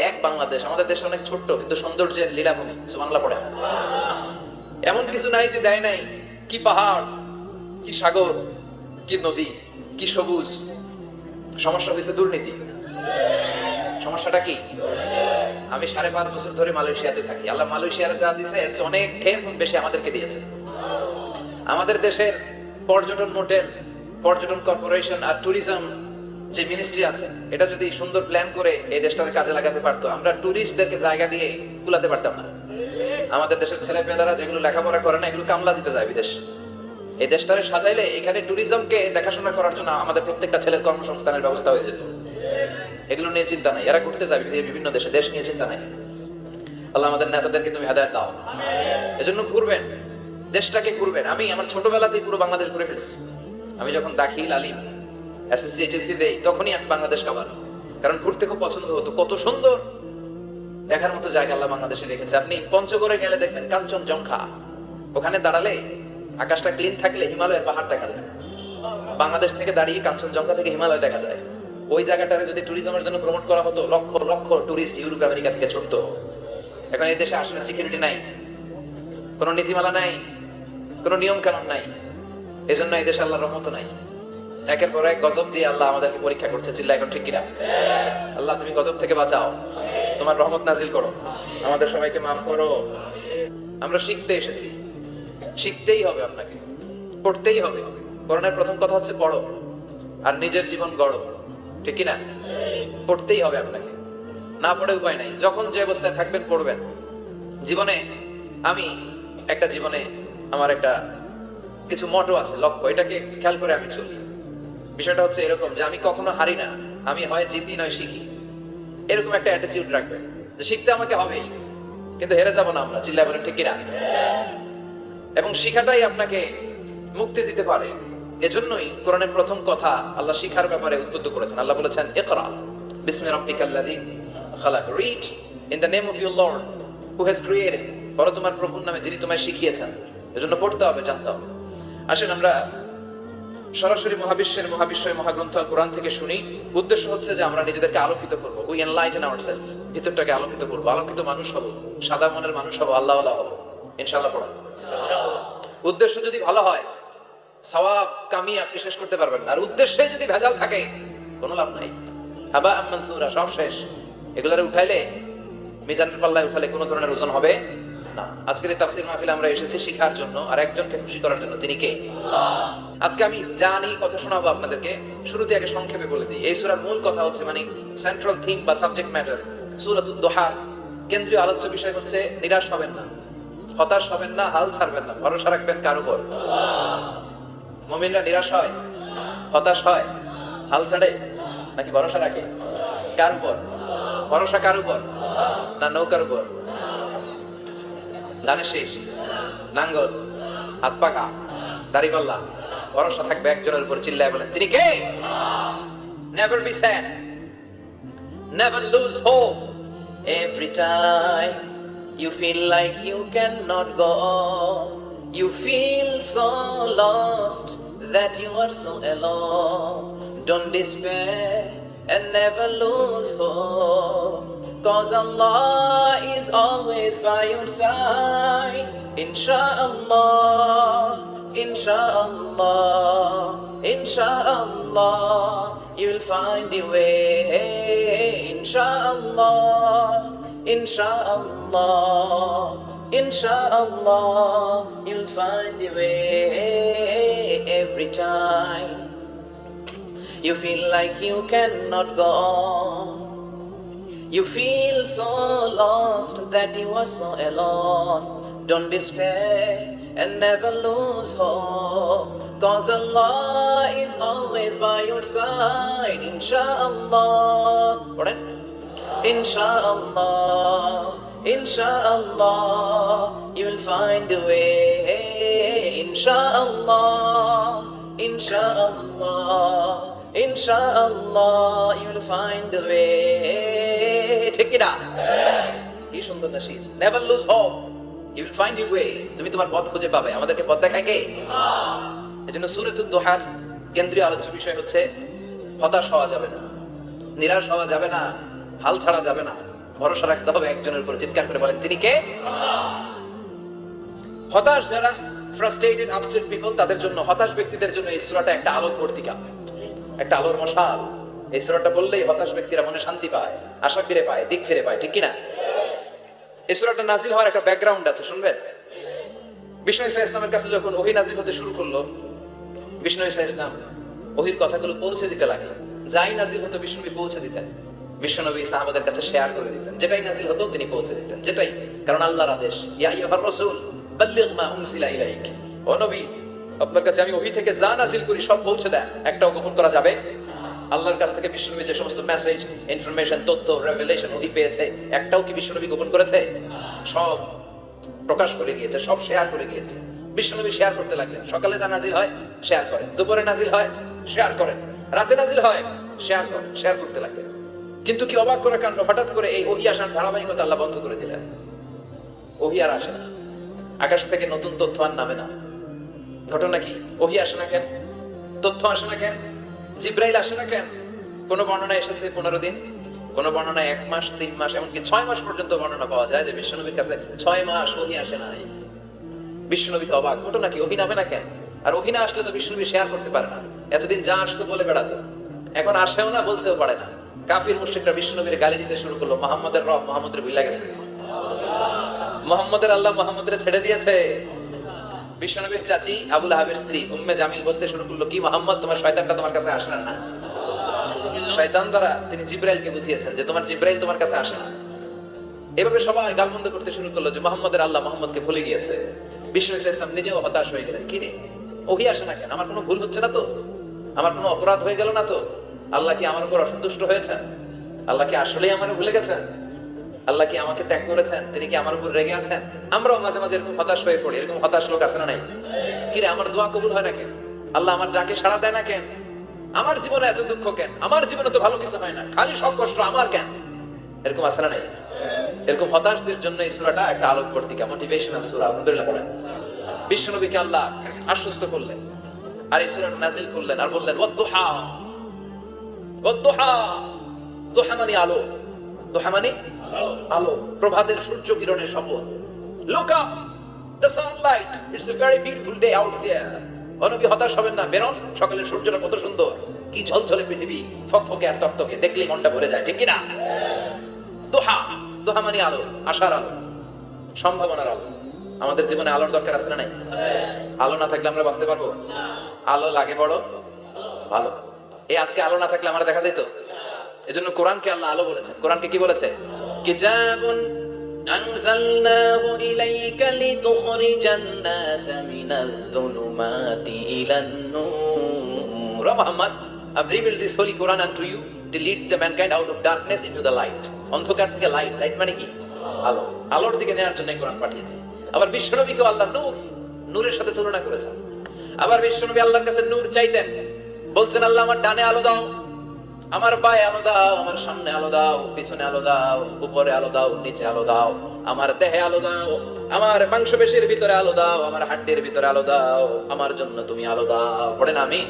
এক বাংলাদেশ। আমাদের দেশ অনেক ছোট্ট, কিন্তু সৌন্দর্যের লীলাভূমি। সুবহানাল্লাহ পড়ে। এমন কিছু নাই যে দেয় নাই। কি পাহাড়, কি সাগর, কি নদী, কি সবুজ। সমস্যা হয়েছে দুর্নীতি। সমস্যাটা কি? আমি 5.5 বছর ধরে মালয়েশিয়াতে থাকি। আল্লাহ মালয়েশিয়ার যা দিয়েছে এর চেয়ে অনেক ঢের গুণ বেশি আমাদেরকে দিয়েছে। আমাদের দেশের পর্যটন হোটেল, পর্যটন কর্পোরেশন আর ট্যুরিজম যে মিনিস্ট্রি আছে, এটা যদি সুন্দর প্ল্যান করে এই দেশটাকে কাজে লাগাতে পারতো, আমরা ট্যুরিস্টদেরকে জায়গা দিয়ে কুলাতে পারতাম না। আমাদের দেশের ছেলেপেলেরা যেগুলো লেখাপড়া করে না, এগুলো কামলা দিতে যায় বিদেশ। এই দেশটারে সাজাইলে এখানে ট্যুরিজমকে দেখাশোনা করার জন্য আমাদের প্রত্যেকটা ছেলের কর্মসংস্থানের ব্যবস্থা হয়ে যেত। এগুলো নিয়ে চিন্তা নাই, এরা ঘুরতে যাবে বিভিন্ন দেশে, দেশ নিয়ে চিন্তা নাই। আল্লাহ আমাদের নেতাদেরকে তুমি হেদায়েত দাও। এজন্য ঘুরবেন, দেশটাকে ঘুরবেন। আমি আমার ছোটবেলাতেই পুরো বাংলাদেশ ঘুরে ফেলছি। আমি যখন দাখিল, আলিম, এসএসসি, এইচএসসি দেই, তখনই আমি বাংলাদেশ কাবার, কারণ ঘুরতে খুব পছন্দ হতো। কত সুন্দর দেখার মতো জায়গা আল্লাহ বাংলাদেশে রেখেছে। আপনি পঞ্চগড়ে গেলে দেখবেন কাঞ্চনজঙ্ঘা, ওখানে দাঁড়ালে আকাশটা ক্লিন থাকলে হিমালয়ের পাহাড় দেখা যায়। বাংলাদেশ থেকে দাঁড়িয়ে কাঞ্চনজঙ্ঘা থেকে হিমালয় দেখা যায়। ওই জায়গাটারে যদি ট্যুরিজমের জন্য প্রমোট করা হতো, lakh lakh tourist Europe America থেকে ছুটতো। এখন এই দেশে আসলে সিকিউরিটি নাই, কোনো নীতিমালা নাই, কোনো নিয়ম কানুন নাই। এজন্য এই দেশে আল্লাহর রহমত নাই। একের পর এক গজব দিয়ে আল্লাহ আমাদেরকে পরীক্ষা করছে। চিল্লা এখন ঠিক কিনা? আল্লাহ তুমি গজব থেকে বাঁচাও, তোমার রহমত নাজিল করো, আমাদের সবাইকে মাফ করো। আমরা শিখতে এসেছি, শিখতেই হবে, আপনাকে পড়তেই হবে। কোরআনের প্রথম কথা হচ্ছে পড়ো আর নিজের জীবন গড়ো, ঠিক কিনা? পড়তেই হবে আপনাকে, না পড়ে উপায় নাই। যখন যে অবস্থায় থাকবেন পড়বেন। জীবনে আমি আমার একটা কিছু মটো আছে, লক্ষ্য, এটাকে খেয়াল করে আমি চলি। বিষয়টা হচ্ছে এরকম যে আমি কখনো হারি না, আমি হয় জিতি নয় শিখি। এরকম একটা অ্যাটিটিউড রাখবেন যে শিখতে আমাকে হবেই, কিন্তু হেরে যাব না আমরা। চিল্লায় বলেন ঠিক কিনা? এবং শিখাটাই আপনাকে মুক্তি দিতে পারে। এজন্যই কোরআনের প্রথম কথা আল্লাহ শিখার ব্যাপারে উদ্বুদ্ধ করেছেন। আল্লাহ বলেছেন ইকরা বিসমি রাব্বিকাল্লাযী খালাক, read in the name of your lord who has created, পড়ো তোমার প্রভুর নামে যিনি তোমায় শিখিয়েছেন। এজন্য পড়তে হবে, জানতে হবে। আসেন আমরা সরাসরি মহাবিশ্বয় মহাগ্রন্থ আল কোরআন থেকে শুনি। উদ্দেশ্য হচ্ছে যে আমরা নিজেদেরকে আলোকিত করব, উই এনলাইটেন আওয়ারসেলফ, ভিতরটাকে আলোকিত করব, আলোকিত মানুষ হব, সাদা মনের মানুষ হব, আল্লাহওয়ালা হব ইনশাআল্লাহ। পড়া উদ্দেশ্য যদি ভালো হয়, সওয়াব কামিয়ে আপনি শেষ করতে পারবেন না। আর উদ্দেশ্যে যদি ভেজাল থাকে, কোনো লাভ নাই। হাবা মানসুরা, সব শেষ। এগুলারে উঠাইলে, মিজানের পাল্লায় উঠালে কোনো ধরনের ওজন হবে না। আজকের এই তাফসীর মাহফিলে আমরা এসেছি শিখার জন্য আর একজনকে খুশি করার জন্য। তিনি কে? আজকে আমি জানি কথা শোনাবো আপনাদেরকে। শুরুতে আগে সংক্ষেপে বলে দিই, এই সূরার মূল কথা হচ্ছে, মানে সেন্ট্রাল থিম বা সাবজেক্ট ম্যাটার, সূরাতুদ দুহার কেন্দ্রীয় আলোচ্য বিষয় হচ্ছে নিরাশ হবেন না, হতাশ হবেন না, হাল ছাড়বেন না, ভরসা রাখবেন কার উপর? মুমিনরা নিরাশ হয়, হতাশ হয়, হাল ছাড়ে, নাকি ভরসা রাখে? কার উপর ভরসা? কার উপর? না নৌকার উপর? ধানের শীষ, নাঙ্গল, হাত পাকা, দাড়িপাল্লা, ভরসা থাকবে একজনের উপর। চিল্লায় বলেন তিনি কে? Never be sad, never lose hope. Every time you feel like you cannot go on, you feel so lost that you are so alone. Don't despair and never lose hope, cause Allah is always by your side. Inshallah, inshallah, inshallah, you'll find a way. Inshallah, inshallah, inshallah, you'll find a way. Every time you feel like you cannot go on, you feel so lost that you are so alone. Don't despair and never lose hope, cause Allah is always by your side. Inshallah, inshallah, inshallah, you'll find a way. Inshallah, inshallah, inshallah, you'll find a way. ঠিক কি না? কি সুন্দর nasheed. Never lose hope, you will find your way. তুমি তোমার পথ খুঁজে পাবে। আমাদেরকে পথ দেখায় কে? এজন্য সূরাতুদ দুহার কেন্দ্রীয় আলোচ্য বিষয় হচ্ছে হতাশ হওয়া যাবে না, নিরাশ হওয়া যাবে না, হাল ছাড়া যাবে না। ভরসা রাখতে হবে একজনের উপর। চিৎকার করে বলেন, তিনি কে? হতাশ যারা, ফ্রাস্ট্রেটেড আপসেট পিপল, তাদের জন্য, হতাশ ব্যক্তিদের জন্য এই সূরাটা একটা আলোক পত্রিকা, একটা আলোর মশাল। এই সূরাটা বললেই হতাশ ব্যক্তিরা মনে শান্তি পায়, আশা ফিরে পায়, দিক ফিরে পায়, ঠিক কিনা? এই সূরাটা নাজিল হওয়ার একটা ব্যাকগ্রাউন্ড আছে, শুনবেন। বিষ্ণু ঈসা ইসলামের কাছে যখন ওহী নাজিল হতে শুরু করলো, বিষ্ণু ঈসা ইসলাম ওহীর কথাগুলো পৌঁছে দিতে লাগলেন। যাই নাজিল হতো বিষ্ণুনবী পৌঁছে দিতেন, বিশ্বনবী সাহাবাদের কাছে শেয়ার করে দিতেন। যেটাই নাজিল হতো তিনি পৌঁছে দিতেন, যেটাই, কারণ আল্লাহর আদেশ, ইয়া আইয়ুহার রাসূল বাল্লিগ মা উনসিলা ইলাইক, ও নবী আপনার কাছে আমি ওহী থেকে যা নাজিল করি সব পৌঁছে দেন, একটাও গোপন করা যাবে। আল্লাহর কাছ থেকে বিশ্বনবী যে সমস্ত মেসেজ, ইনফরমেশন, তথ্য, রেভেলেশন ওহী পেয়েছে, একটাও কি বিশ্বনবী গোপন করেছে? সব প্রকাশ করে গিয়েছে, সব শেয়ার করে গিয়েছে। বিশ্বনবী শেয়ার করতে লাগলেন। সকালে যা নাজিল হয় শেয়ার করেন, দুপুরে নাজিল হয় শেয়ার করেন, রাতে নাজিল হয় শেয়ার করেন, শেয়ার করতে লাগলেন। কিন্তু কি অবাক করা কাণ্ড, হঠাৎ করে এই ওহী আসার ধারাবাহিকতা আল্লাহ বন্ধ করে দিলেন। ওহী আর আসে না, আকাশ থেকে নতুন তথ্য আর নামে না। ঘটনা কি? ওহী আসে না কেন? তথ্য আসে না কেন? জিব্রাইল আসে না কেন? কোন বর্ণনায় এসেছে 15 দিন, কোন বর্ণনায় 1 মাস, 3 মাস, এমনকি 6 মাস পর্যন্ত বর্ণনা পাওয়া যায় যে বিশ্বনবীর কাছে 6 মাস ওহী আসে নাই। বিশ্বনবী তো অবাক, ঘটনা কি? ওহী নামে না কেন? আর ওহী না আসলে তো বিশ্বনবী শেয়ার করতে পারে না। এতদিন যা আসতো বলে বেড়াতো, এখন আসেও না, বলতেও পারে না। কাফির মুশরিকরা বিশ্বনবীর গালি দিতে শুরু করলো, মুহাম্মদের রব মুহাম্মদের ভুলে গেছে, মুহাম্মদের আল্লাহ মুহাম্মদের ছেড়ে দিয়েছে। বিশ্বনবীর চাচি আবু লাহাবের স্ত্রী উম্মে জামিল বলতে শুরু করলো, কি মুহাম্মদ, তোমার শয়তানটা তোমার কাছে আসে না? শয়তান দ্বারা তিনি জিব্রাইলকে বুঝিয়েছেন যে তোমার জিব্রাইল তোমার কাছে আসে না। এভাবে সবাই গালমন্দ করতে শুরু করলো যে মুহাম্মদের আল্লাহ মুহাম্মদকে ভুলে গিয়েছে। বিষ্ণু ইসলাম নিজেও হতাশ হয়ে গেলেন, কি রে ওহী আসে না কেন? আমার কোনো ভুল হচ্ছে না তো? আমার কোনো অপরাধ হয়ে গেল না তো? আল্লাহ কি আমার উপর অসন্তুষ্ট হয়েছেন? আল্লাহ কি আসলেই আমার ভুলে গেছেন? আল্লাহ কি আমাকে ত্যাগ করেছেন? তিনি কি আমার উপর রেগে আছেন? আমরাও মাঝে মাঝে এরকম হতাশ হয়ে পড়ি। এরকম হতাশ লোক আছে না নাই? কি রে, আমার দোয়া কবুল হয় না কেন? আল্লাহ আমার ডাকে সাড়া দেয় না কেন? আমার জীবনে এত দুঃখ কেন? আমার জীবনে তো ভালো কিছু হয় না, খালি সব কষ্ট আমার কেন? এরকম আছে না নাই? এরকম হতাশদের জন্য এই সূরাটা একটা আলোক পত্রিকা, মোটিভেশনাল সূরা। আলহামদুলিল্লাহ পড়েন। বিশ্বনবীকে আল্লাহ আশ্বস্ত করলেন আর এই সূরাটা নাযিল করলেন আর বললেন, ওয়াদ-দুহা, ওয়াদ-দুহা, দুহা মানে আলো, দুহা মানে আলো, প্রভাতের সূর্য কিরণের শপথ। Look up, the sunlight, it's a very beautiful day out there. ও নবী হতাশ হবেন না, বেরোন, সকালের সূর্যটা কত সুন্দর, কি ঝলঝলে পৃথিবী, ফকফকে আর তকতকে, দেখলেই মনটা ভরে যায়, ঠিক কি না? দুহা, দুহা মানে আলো, আশার আলো, সম্ভাবনার আলো। আমাদের জীবনে আলোর দরকার আছে না নাই? আলো না থাকলে আমরা বাঁচতে পারবো? আলো লাগে বড় ভালো। এই আজকে আলো না থাকলে আমরা দেখা যেত? এজন্য কোরআনকে আল্লাহ আলো বলেছেন। কোরআনকে কি বলেছে? কিতাবুন আনজালনাহু ইলাইকা লিতুখরিজান নাসা মিনায-যুলুমাতি ইলান-নূর। Muhammad, I've revealed this holy Quran unto you to lead the mankind out of darkness into the light. অন্ধকার থেকে লাইট, লাইট মানে কি? আলো, আলোর দিকে নেওয়ার জন্য কোরআন পাঠিয়েছে। আবার বিশ্বনবীকে আল্লাহ নূর, নূরের সাথে তুলনা করেছেন। আবার বিশ্বনবী আল্লাহর কাছে নূর চাইতেন, বলতেন, আল্লাহ আমার ডানে আলো দাও, আমার পায়ে আলো দাও, আমার সামনে আলো দাও, পিছনে আলো দাও, উপরে আলো দাও, নিচে আলো দাও, আমার দেহে আলো দাও, আমার মাংসপেশির ভিতরে আলো দাও, আমার হাড্ডির ভিতরে আলো দাও, আমার জন্য তুমি আলো দাও। পড়েন আমিন।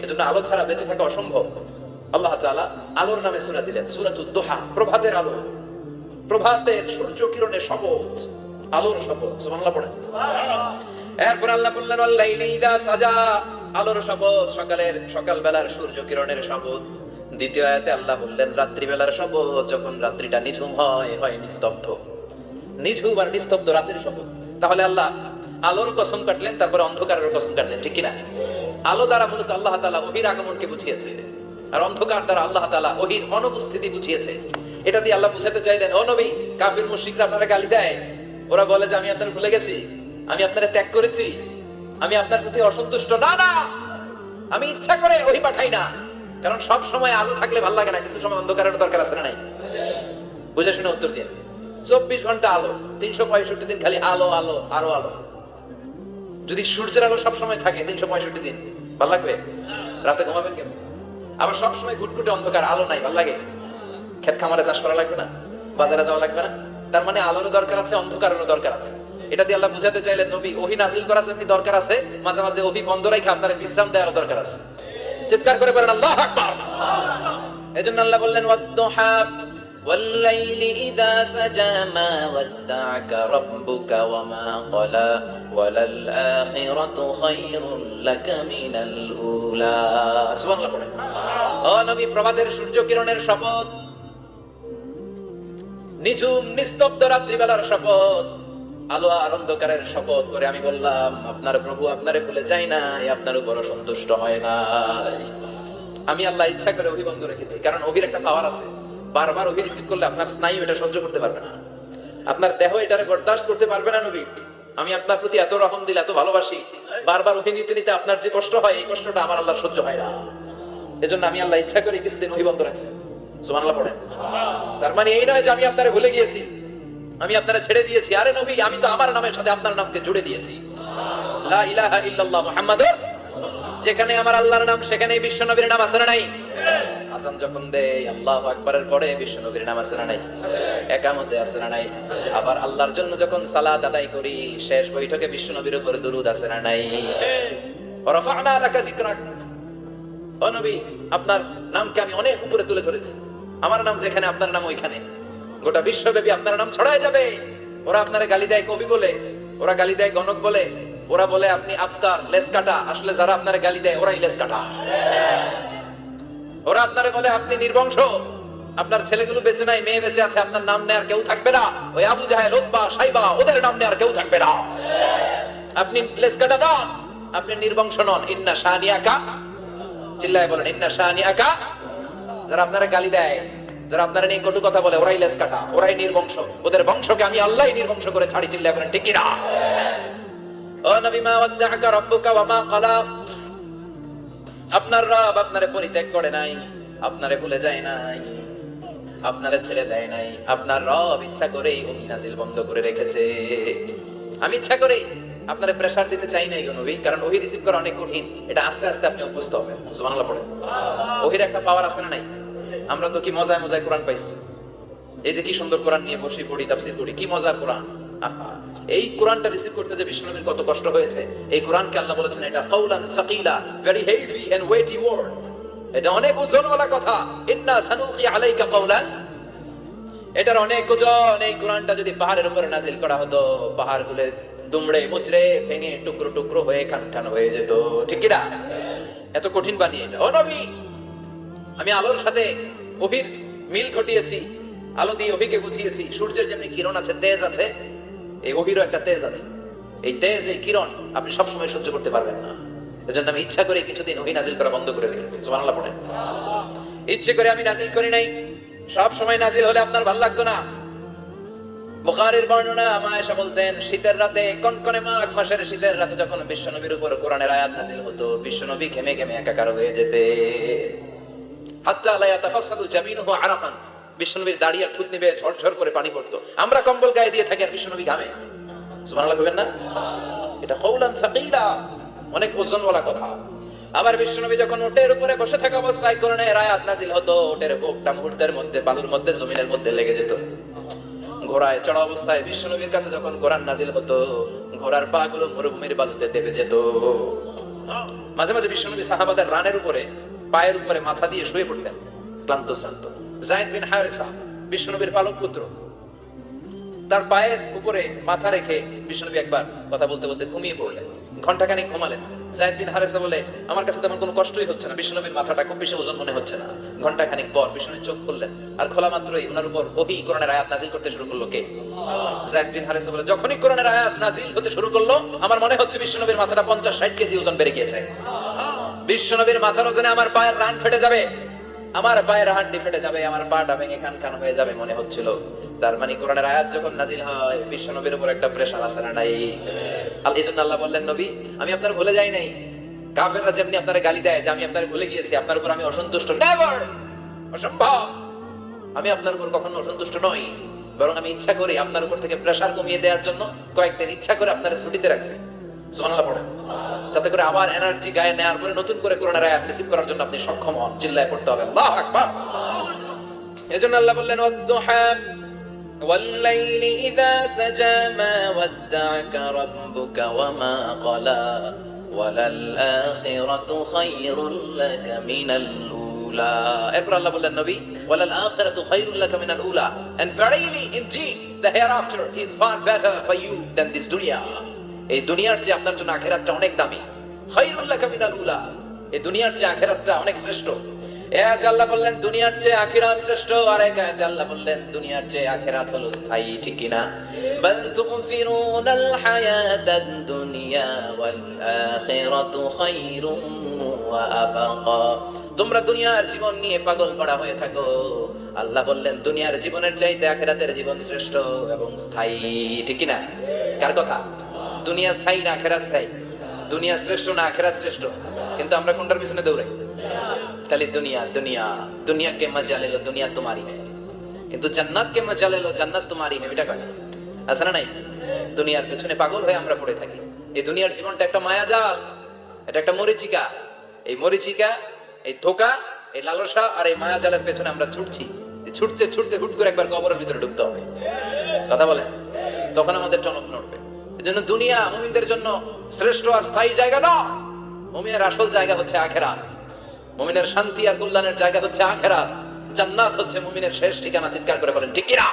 এজন্য আলো ছাড়া বেঁচে থাকা অসম্ভব। আল্লাহ তাআলা আলোর নামে সূরা দিলেন, সূরাতুদ দুহা, প্রভাতের আলো, প্রভাতের সূর্য কিরণের শপথ, আলোর শপথ। সুবহানাল্লাহ পড়েন। এরপর আল্লাহ বললেন, ওয়াল-লাইলি ইযা সাজা, আলোর শপথ, সকাল বেলার সূর্য কিরণের শপথ। দ্বিতীয় আয়াতে আল্লাহ বললেন, রাত্রি বেলার শপথ, যখন রাত্রিটা নিঝুম হয়, নিস্তব্ধ, নিঝুম আর নিস্তব্ধ রাতের শপথ। তাহলে আল্লাহ আলোর কসম কাটলেন, তারপরে অন্ধকারের কসম কাটলেন, ঠিক কিনা? আলো দ্বারা মূলত আল্লাহ তাআলা ওহীর আগমনকে বুঝিয়েছে, আর অন্ধকার দ্বারা আল্লাহ তাআলা ওহীর অনুপস্থিতি বুঝিয়েছে। এটা দিয়ে আল্লাহ বুঝাতে চাইলেন, ও নবী, কাফির মুশরিকরা আপনারা গালি দেয়, ওরা বলে যে আমি আপনার ভুলে গেছি, আমি আপনারে ত্যাগ করেছি, আমি আপনার প্রতি অসন্তুষ্ট। না না, আমি ইচ্ছা করে ওহী পাঠাই না, কারণ সব সময় আলো থাকলে ভালো লাগে না, কিছু সময় অন্ধকারের দরকার আছে না নাই? বুঝে শুনে উত্তর দিন। 24 ঘন্টা আলো, 365 দিন খালি আলো, আলো, আরো আলো। যদি সূর্যের আলো সব সময় থাকে 365 দিন, ভালো লাগবে? রাতে ঘুমাবেন কেমন? আবার সব সময় ঘুটঘুটে অন্ধকার, আলো নাই, ভালো লাগে? ক্ষেত খামারে চাষ করা লাগবে না, বাজারে যাওয়া লাগবে না। তার মানে আলোরও দরকার আছে, অন্ধকারেরও দরকার আছে। এটা দিয়ে আল্লাহ বুঝাতে চাইলেন, নবী, ওহী নাজিল করার জন্য দরকার আছে, মাঝে মাঝে ওহী বন্ধ রাখা আপনার বিশ্রাম দেওয়ার দরকার আছে। চিৎকার করে বলেন আল্লাহু আকবার। এজন্য আল্লাহ বললেন, ওয়াদ-দুহা, والليل إذا سجى ما ودعك ربك وما قلى وللآخرة خير لك من الأولى সুবহান আল্লাহ পড়েন। ও নবী, প্রভাতের সূর্য কিরণের শপথ, নিঝুম নিস্তব্ধ রাত্রিবেলার শপথ, আলো আর অন্ধকারের শপথ করে আমি বললাম, আপনার প্রভু আপনারে ভুলে যায় নাই, আপনার উপর সন্তুষ্ট হয় নাই। আমি আল্লাহ ইচ্ছা করে ওহী বন্ধ রেখেছি, কারণ ওহীর একটা পাওয়ার আছে। বারবার ওহী রিসিভ করলে আপনার স্নায়ু এটা সহ্য করতে পারবে না, আপনার দেহ এটারে বরদাস্ত করতে পারবে না। নবী, আমি আপনার প্রতি এত রহম দিল, এত ভালোবাসি, বারবার ওহী নিতে নিতে আপনার যে কষ্ট হয়, এই কষ্টটা আমার আল্লাহর সহ্য হয় না। এজন্য আমি আল্লাহ ইচ্ছা করে কিছুদিন ওহী বন্ধ রাখছি। সুবহানাল্লাহ পড়েন। তার মানে এই নয় যে আমি আপনারে ভুলে গিয়েছি, আমি আপনারে ছেড়ে দিয়েছি। আরে নবী, আমি তো আমার নামের সাথে আপনার নামকে জুড়ে দিয়েছি। লা ইলাহা ইল্লাল্লাহ মুহাম্মাদুর, যেখানে আমার আল্লাহর নাম সেখানেই বিশ্ব নবীর নাম আছে না নাই? আযান যখন দেই আল্লাহু আকবারের পরে বিশ্ব নবীর নাম আছে না নাই? একামতে আছে না নাই? আবার আল্লাহর জন্য যখন সালাত আদায় করি শেষ বৈঠকে বিশ্ব নবীর উপরে দুরূদ আছে না নাই? রাফা'না লাকা যিকরাক, ও নবী, আপনার নামকে আমি অনেক উপরে তুলে ধরেছি। আমার নাম যেখানে আপনার নাম ওইখানে, গোটা বিশ্বব্যাপী আপনার নাম ছড়ায় যাবে। ওরা আপনারে গালি দেয় কবি বলে, ওরা গালি দেয় গণক বলে, ওরা বলে আপনি আফতার, লেস কাটা। আসলে যারা আপনারে গালি দেয় ওরাই লেস কাটা। ওরা আপনারে বলে আপনি নির্বংশ, আপনার ছেলেগুলো বেঁচে নাই, মেয়ে বেঁচে আছে, আপনার নাম নেয়ার কেউ থাকবে না। ওই আবু জাহেল, উতবা, সাইবা, ওদের নাম নেয়ার কেউ থাকবে না। আপনি লেস কাটা নন, আপনি নির্বংশ নন। ইন্না শানিয়াকা, চিল্লায় বলেন ইন্না শানিয়াকা। যারা আপনারে গালি দেয়, যারা আপনারা নিয়ে কটু কথা বলে, ওরাই লেস কাটা, ওরাই নির্বংশ। ওদের বংশকে আমি আল্লাহই নির্বংশ করে ছাড়ি। চিল্লায় বলেন ঠিক কিনা? ও নবী, মা ওয়াদ্দাআকা রাব্বুকা ওয়া মা ক্বালা, আপনার রব আপনারে পরিত্যাগ করে নাই, আপনারে ভুলে যায় নাই, আপনারে ছেড়ে দেয় নাই। আপনার রব ইচ্ছা করেই ওহী নাযিল বন্ধ করে রেখেছে। আমি ইচ্ছা করে আপনারে প্রেসার দিতে চাই নাই গো নবী, কারণ ওহী রিসিভ করা অনেক কঠিন। এটা আস্তে আস্তে আপনি অভ্যস্ত হবেন। সুবহানাল্লাহ পড়েন। ওহীর একটা পাওয়ার আছে না নাই? আমরা তো কি মজায় মজায় কোরআন পাইছি। এই যে কি সুন্দর কোরআন নিয়ে বসে পড়ি, তাফসীর করি, কি মজার কোরআন। এই কোরআনটা রিসিভ করতে যে বিশ্বনবীর কত কষ্ট হয়েছে। এই কোরআনকে আল্লাহ বলেছেন এটা কাউলান সাকিলা, very heavy and weighty word, এটা অনেক ওজনওয়ালা কথা। ইন্না সানুকি আলাইকা কাউলান, এটার অনেক ওজন। এই কোরআনটা যদি পাহাড়ের উপরে নাজিল করা হতো, পাহাড়গুলো দুমড়ে মুচড়ে ভেঙে টুকরো টুকরো হয়ে খান খান হয়ে যেত। ঠিক কি না? এত কঠিন বানিয়ে এটা। ও নবী, আমি আলোর সাথে ওহীর মিল ঘটিয়েছি, আলো দিয়ে ওহীকে বুঝিয়েছি। সূর্যের যেমনি কিরণ আছে, তেজ আছে, এই ওহীরও একটা তেজ আছে। এই তেজ, এই কিরণ আপনি সবসময় সহ্য করতে পারবেন না। এজন্য আমি ইচ্ছা করে কিছুদিন ওহী নাজিল করা বন্ধ করে রেখেছি। সুবহানাল্লাহ পড়েন। ইচ্ছে করে আমি নাজিল করি নাই। সব সময় নাজিল হলে আপনার ভালো লাগতো না। বুখারীর বর্ণনা, আয়েশা বলতেন শীতের রাতে, কনকনে মাঘ মাসের শীতের রাতে যখন বিশ্বনবীর উপর কোরআনের আয়াত নাজিল হতো, বিশ্বনবী ঘেমে ঘেমে একাকার হয়ে যেতে। হাত্তা লা ইয়াতাফাসাদু জামিনুহু আরাকান, বিশ্বনবীর দাড়ি আর থুতনি বেয়ে ঝরঝর করে পানি পড়তো। আমরা কম্বল গায়ে দিয়ে থাকি আর বিশ্বনবী ঘামে। সুবহানাল্লাহ বলবেন না? এটা কওলান সাকিলা, অনেক ওজনওয়ালা কথা। আবার বিশ্বনবী যখন ওটের উপরে বসে থাকা অবস্থায় কোরআনের আয়াত নাজিল হতো, ওটের বুকটা মুহূর্তের মধ্যে বালুর মধ্যে, জমিনের মধ্যে লেগে যেত। ঘোড়ায় চড়া অবস্থায় বিশ্বনবীর কাছে যখন কোরআন নাজিল হতো, ঘোড়ার পা গুলো মরুভূমির বালুতে দেবে যেত। মাঝে মাঝে বিশ্বনবী সাহাবাদের রানের উপরে, পায়ের উপরে মাথা দিয়ে শুয়ে পড়তেন, ক্লান্ত শ্রান্ত। যায়েদ বিন হারেসা, বিশ্বনবীর পালক পুত্র, তার পায়ের উপরে মাথা রেখে বিশ্বনবী একবার কথা বলতে বলতে ঘুমিয়ে পড়লেন। ঘন্টাখানেক ঘুমালেন। যায়েদ বিন হারেসা বলে, আমার কাছে তেমন কোনো কষ্টই হচ্ছে না, বিশ্বনবীর মাথাটা খুব বেশি ওজন মনে হচ্ছে না। ঘন্টাখানেক পর বিশ্বনবী চোখ খুললেন, আর খোলা মাত্রই ওনার উপর ওহী কোরআনের আয়াত নাজিল করতে শুরু করলো। কে? যায়েদ বিন হারেসা বলে, যখনই কোরআনের আয়াত নাজিল হতে শুরু করলো, আমার মনে হচ্ছে বিশ্বনবীর মাথাটা 50-60 কেজি ওজন বেড়ে গিয়েছে। বিশ্বনবীর মাথার ওজনে আমার পায়ের রান ফেটে যাবে, আমার পায়ের হাড্ডি ফেটে যাবে, আমার পাটা ভেঙে খান খান হয়ে যাবে মনে হচ্ছিল। তার মানে কোরআনের আয়াত যখন নাজিল হয়, বিশ্বনবীর উপর একটা প্রেসার আছে না নাই? এইজন্য আল্লাহ বললেন, নবী আমি আপনার ভুলে যাই নাই। কাফেররা যেমনি আপনারে গালি দেয় যে আমি আপনার ভুলে গিয়েছি, আপনার উপর আমি অসন্তুষ্ট, নেভার, অসম্ভব। আমি আপনার উপর কখনো অসন্তুষ্ট নই, বরং আমি ইচ্ছা করি আপনার উপর থেকে প্রেসার কমিয়ে দেওয়ার জন্য কয়েকদিন ইচ্ছা করে আপনার ছুটিতে রাখছি। সুবহানাল্লাহ পড়েন, যাতে করে আবার এনার্জি গায়ে নেওয়ার পরে নতুন করে কোরআনের আয়াত রিসিভ করার জন্য আপনি সক্ষম হন। চিল্লায় পড়তে হবে আল্লাহু আকবার। এজন্য আল্লাহ বললেন, ওয়াদ-দুহা ওয়াল-লাইলি ইযা সাজা মা ওয়াদ্দা'আকা রাব্বুকা ওয়া মা ক্বালা ওয়ালাল-আখিরাতু খায়রুল লাকা মিনাল উলা। এরপর আল্লাহ বললেন, নবী ওয়ালাল আখিরাতু খায়রুল লাকা মিনাল উলা, and verily indeed the hereafter is far better for you than this dunya. এই দুনিয়ার চেয়ে আপনার জন্য আখিরাতটা অনেক দামি। খায়রুল লাকা মিনাল উলা, এই দুনিয়ার চেয়ে আখিরাতটা অনেক শ্রেষ্ঠ। এক আল্লাহ বললেন দুনিয়ার চেয়ে আখিরাত শ্রেষ্ঠ, আর এক আয়াতে আল্লাহ বললেন দুনিয়ার চেয়ে আখিরাত হলো স্থায়ী, ঠিক কি না? বাল তুফিরুনাল হায়াতাদ দুনিয়া ওয়াল আখিরাতু খায়রুন ওয়া আবকা। তোমরা দুনিয়ার জীবন নিয়ে পাগল করা হয়ে থাকো, আল্লাহ বললেন দুনিয়ার জীবনের চাইতে আখিরাতের জীবন শ্রেষ্ঠ এবং স্থায়ী, ঠিক কি না? কার কথা? দুনিয়া স্থায়ী না আখিরাত স্থায়ী? দুনিয়া শ্রেষ্ঠ না আখিরাত শ্রেষ্ঠ? কিন্তু আমরা কোনটার পিছনে দৌড়াই? খালি দুনিয়া দুনিয়া, দুনিয়া কে মজা লে লো, দুনিয়া তোমারি হ্যায়, কিন্তু জান্নাত কে মজা লে লো, জান্নাত তোমারি হ্যায়, এটা কয় না? আছে না নাই? দুনিয়ার পেছনে পাগল হয়ে আমরা পড়ে থাকি। এই দুনিয়ার জীবনটা একটা মায়াজাল, এটা একটা মরিচিকা। এই মরিচিকা, এই ধোঁকা, এই লালসা আর এই মায়াজালের পেছনে আমরা ছুটছি। ছুটতে ছুটতে হুট করে একবার কবরের ভিতরে ঢুকতে হবে। কথা বলেন, তখন আমাদের টনক নড়বে। এজন্য দুনিয়া মুমিনদের জন্য শ্রেষ্ঠ আর স্থায়ী জায়গা নয়। মুমিনের আসল জায়গা হচ্ছে আখিরাত। মুমিনের শান্তি আর কল্যাণের জায়গা হচ্ছে আখিরাত। জান্নাত হচ্ছে মুমিনের শেষ ঠিকানা। চিৎকার করে বলেন ঠিক কি না?